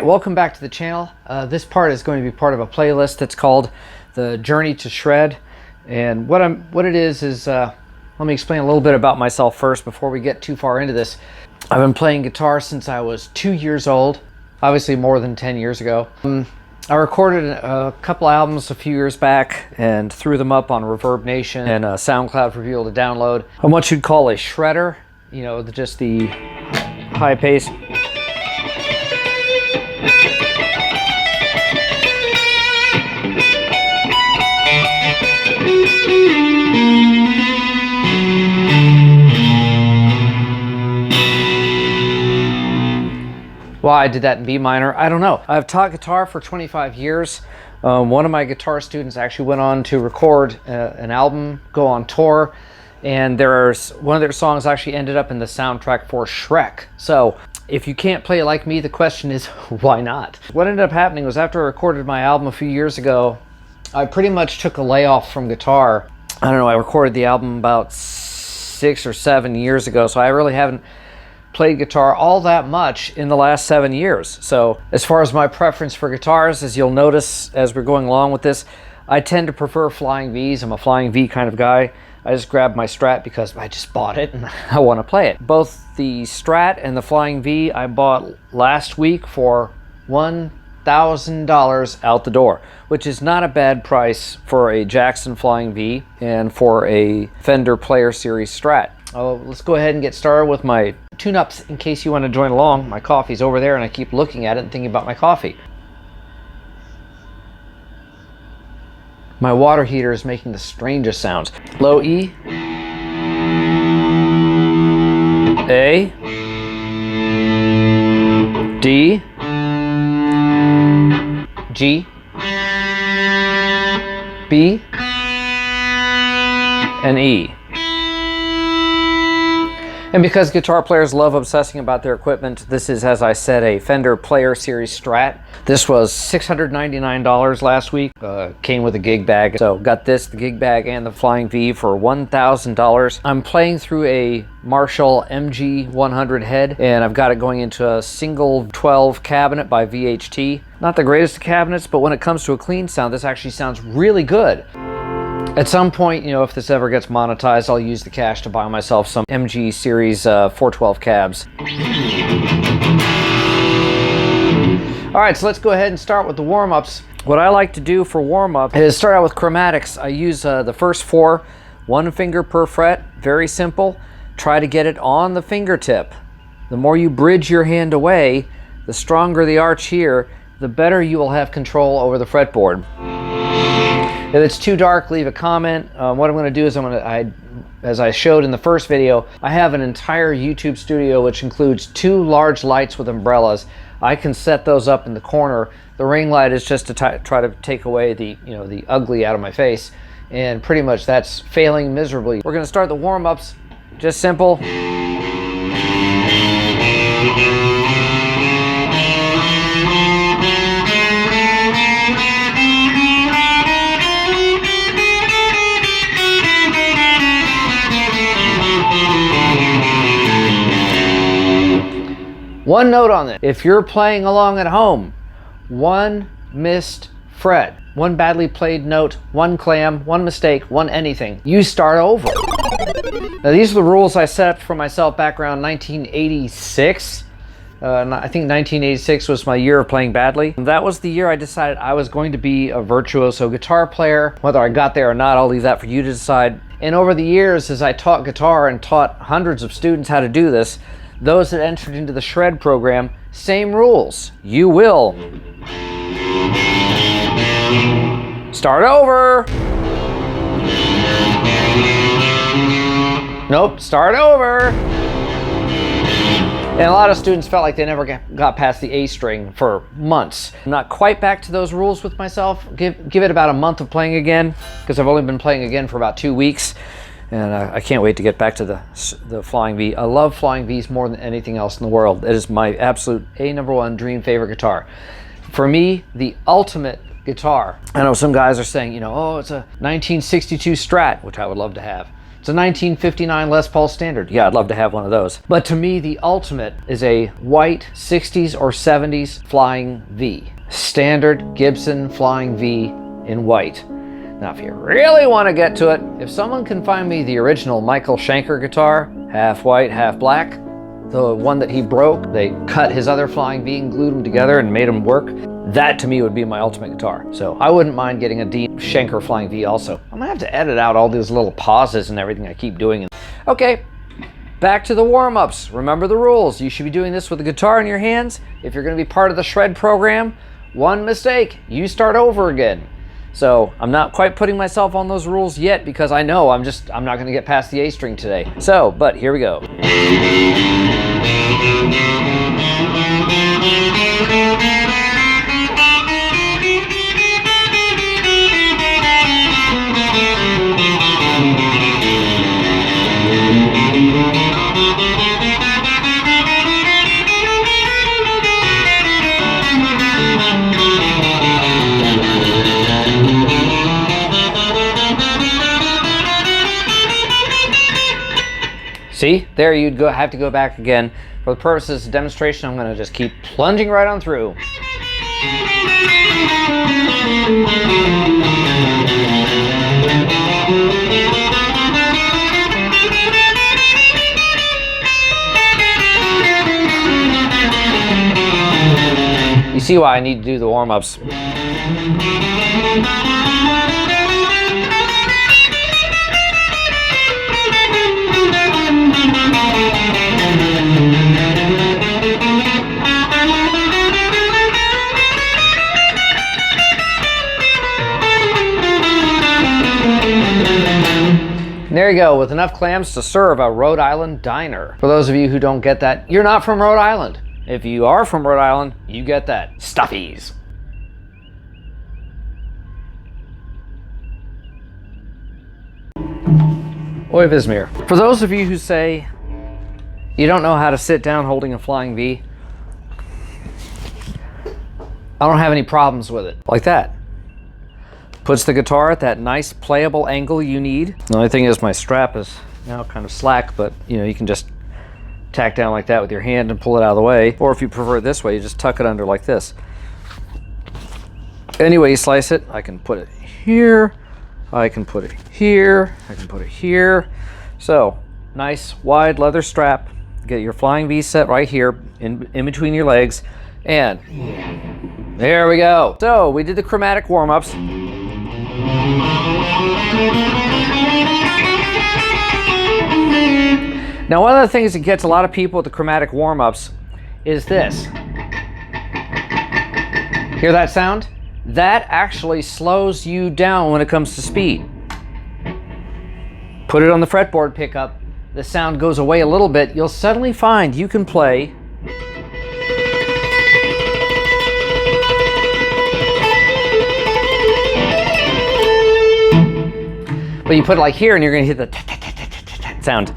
Alright, welcome back to the channel. This part is going to be part of a playlist that's called The Journey to Shred. And what it is let me explain a little bit about myself first before we get too far into this. I've been playing guitar since I was 2 years old, obviously more than 10 years ago. I recorded a couple albums a few years back and threw them up on Reverb Nation and SoundCloud for people to download. On what you'd call a shredder, you know, just the high pace. Why I did that in B minor, I don't know. I've taught guitar for 25 years. One of my guitar students actually went on to record an album, go on tour, and one of their songs actually ended up in the soundtrack for Shrek. So if you can't play it like me, the question is, why not? What ended up happening was after I recorded my album a few years ago, I pretty much took a layoff from guitar. I don't know, I recorded the album about 6 or 7 years ago, so I really haven't played guitar all that much in the last 7 years. So as far as my preference for guitars, as you'll notice as we're going along with this, I tend to prefer flying Vs. I'm a flying V kind of guy. I just grabbed my Strat because I just bought it and I want to play it. Both the Strat and the flying V I bought last week for $1,000 out the door, which is not a bad price for a Jackson Flying V and for a Fender Player Series Strat. Let's go ahead and get started with my tune-ups in case you want to join along. My coffee's over there and I keep looking at it and thinking about my coffee. My water heater is making the strangest sounds. Low E, A, D, G, B, and E. And because guitar players love obsessing about their equipment, this is, as I said, a Fender Player Series Strat. This was $699 last week. Came with a gig bag. So got this, the gig bag, and the Flying V for $1,000. I'm playing through a Marshall MG100 head, and I've got it going into a single 12 cabinet by VHT. Not the greatest of cabinets, but when it comes to a clean sound, this actually sounds really good. At some point, you know, if this ever gets monetized, I'll use the cash to buy myself some MG Series 412 cabs. All right, so let's go ahead and start with the warm-ups. What I like to do for warm-up is start out with chromatics. I use the first 4, 1 finger per fret, very simple. Try to get it on the fingertip. The more you bridge your hand away, the stronger the arch here, the better you will have control over the fretboard. If it's too dark, leave a comment. What I'm going to do is as I showed in the first video, I have an entire YouTube studio which includes 2 large lights with umbrellas. I can set those up in the corner. The ring light is just to try to take away the ugly out of my face, and pretty much that's failing miserably. We're going to start the warm-ups, just simple. One note on this: if you're playing along at home, 1 missed fret, 1 badly played note, 1 clam, 1 mistake, 1 anything, you start over. Now these are the rules I set up for myself back around 1986. I think 1986 was my year of playing badly. That was the year I decided I was going to be a virtuoso guitar player. Whether I got there or not, I'll leave that for you to decide. And over the years, as I taught guitar and taught hundreds of students how to do this, those that entered into the Shred program, same rules. You will start over. Nope, start over. And a lot of students felt like they never got past the A string for months. I'm not quite back to those rules with myself. Give it about a month of playing again, because I've only been playing again for about 2 weeks. And I can't wait to get back to the Flying V. I love Flying Vs more than anything else in the world. It is my absolute #1 dream favorite guitar. For me, the ultimate guitar. I know some guys are saying, you know, oh, it's a 1962 Strat, which I would love to have. It's a 1959 Les Paul Standard. Yeah, I'd love to have one of those. But to me, the ultimate is a white 60s or 70s Flying V. Standard Gibson Flying V in white. Now, if you really want to get to it, if someone can find me the original Michael Schenker guitar, half white, half black, the one that he broke, they cut his other Flying V and glued them together and made them work, that to me would be my ultimate guitar. So I wouldn't mind getting a Dean Schenker Flying V also. I'm gonna have to edit out all these little pauses and everything I keep doing. Okay, back to the warm-ups. Remember the rules. You should be doing this with a guitar in your hands. If you're gonna be part of the shred program, one mistake, you start over again. So I'm not quite putting myself on those rules yet because I know I'm not gonna get past the A string today. So, but here we go. See, there you'd have to go back again. For the purposes of demonstration, I'm gonna just keep plunging right on through. You see why I need to do the warm-ups. There you go, with enough clams to serve a Rhode Island diner. For those of you who don't get that, you're not from Rhode Island. If you are from Rhode Island, you get that. Stuffies. Oi Vismir. For those of you who say you don't know how to sit down holding a Flying V, I don't have any problems with it. Like that. Puts the guitar at that nice playable angle you need. The only thing is my strap is now kind of slack, but you know, you can just tack down like that with your hand and pull it out of the way. Or if you prefer it this way, you just tuck it under like this. Any way you slice it, I can put it here, I can put it here, I can put it here. So, nice wide leather strap. Get your Flying V set right here in between your legs. And there we go. So, we did the chromatic warm-ups. Now, one of the things that gets a lot of people with the chromatic warm-ups is this. Hear that sound? That actually slows you down when it comes to speed. Put it on the fretboard pickup, the sound goes away a little bit, you'll suddenly find you can play but you put it like here and you're going to hit the sound.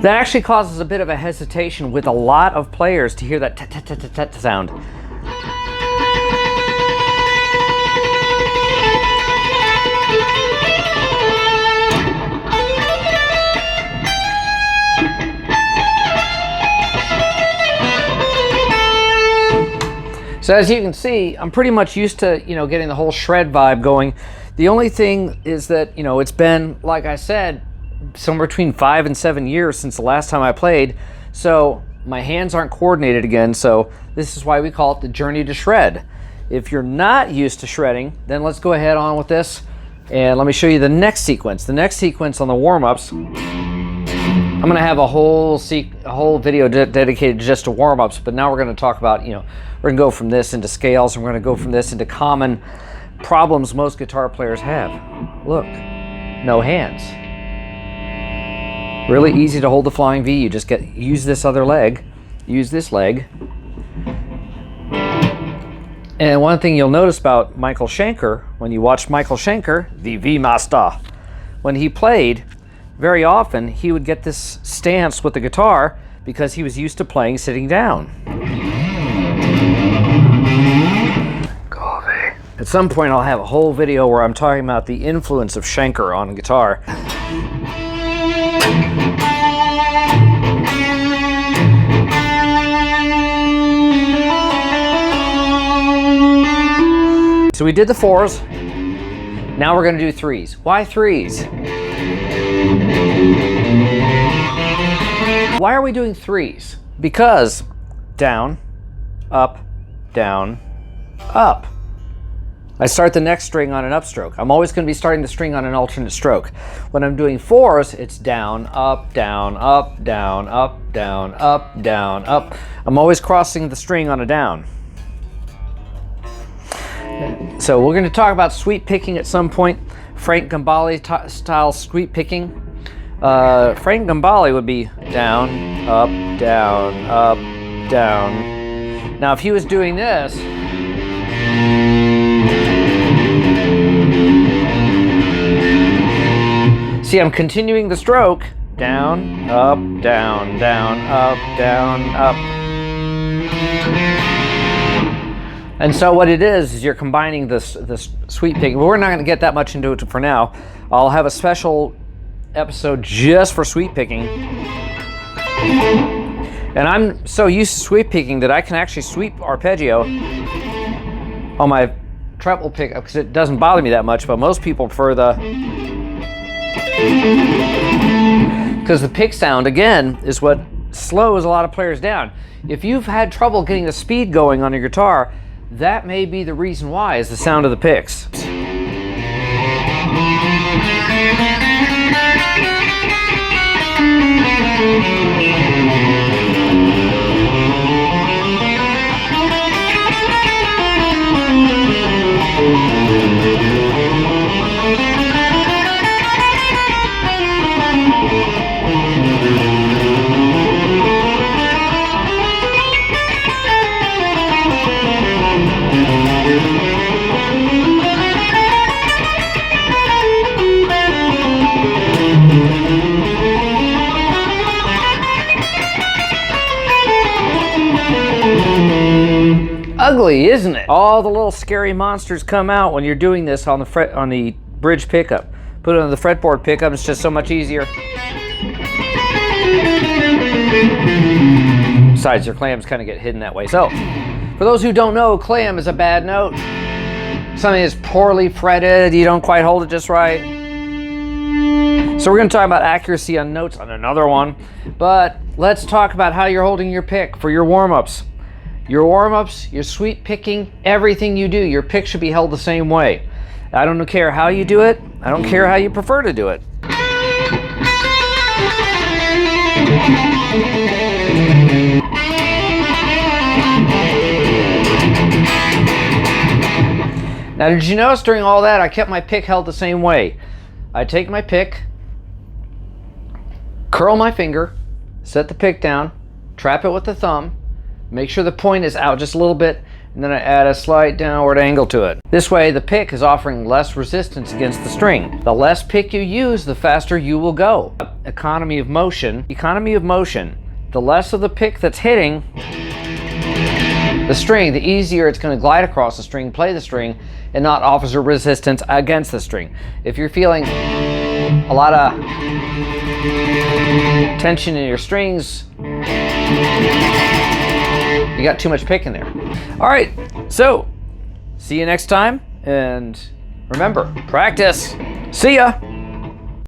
That actually causes a bit of a hesitation with a lot of players to hear that sound. So as you can see, I'm pretty much used to, getting the whole shred vibe going. The only thing is that, it's been, like I said, somewhere between 5 and 7 years since the last time I played. So my hands aren't coordinated again. So this is why we call it the journey to shred. If you're not used to shredding, then let's go ahead on with this. And let me show you the next sequence. The next sequence on the warm-ups, I'm going to have a whole video dedicated just to warm-ups, but now we're going to talk about, we're going to go from this into scales, and we're going to go from this into common problems most guitar players have. Look, no hands. Really easy to hold the Flying V. You just use this other leg, use this leg. And one thing you'll notice about Michael Schenker, when you watch Michael Schenker, the V Master, when he played, very often he would get this stance with the guitar because he was used to playing sitting down. At some point I'll have a whole video where I'm talking about the influence of Schenker on guitar. So we did the 4s. Now we're going to do 3s. Why 3s? Why are we doing 3s? Because down, up, down, up. I start the next string on an upstroke. I'm always going to be starting the string on an alternate stroke. When I'm doing 4s, it's down, up, down, up, down, up, down, up, down, up. I'm always crossing the string on a down. So we're going to talk about sweep picking at some point. Frank Gambale style sweep picking. Frank Gambale would be down, up, down, up, down. Now if he was doing this, see, I'm continuing the stroke. Down, up, down, down, up, down, up. And so what it is you're combining this sweep picking. But we're not going to get that much into it for now. I'll have a special episode just for sweep picking. And I'm so used to sweep picking that I can actually sweep arpeggio on my treble pickup because it doesn't bother me that much, but most people prefer the... Because the pick sound, again, is what slows a lot of players down. If you've had trouble getting the speed going on your guitar, that may be the reason why, is the sound of the picks. Ugly, isn't it? All the little scary monsters come out when you're doing this on the bridge pickup. Put it on the fretboard pickup, it's just so much easier. Besides, your clams kind of get hidden that way. So, for those who don't know, clam is a bad note. Something that's poorly fretted, you don't quite hold it just right. So we're going to talk about accuracy on notes on another one. But let's talk about how you're holding your pick for your warm-ups. Your warm-ups, your sweep picking, everything you do, your pick should be held the same way. I don't care how you do it. I don't care how you prefer to do it. Now, did you notice during all that I kept my pick held the same way? I take my pick, curl my finger, set the pick down, trap it with the thumb, make sure the point is out just a little bit, and then I add a slight downward angle to it. This way the pick is offering less resistance against the string. The less pick you use, the faster you will go. Economy of motion. The less of the pick that's hitting the string, the easier it's going to glide across the string, play the string, and not offer resistance against the string. If you're feeling a lot of tension in your strings, you got too much pick in there. All right, so see you next time, and remember, practice. See ya.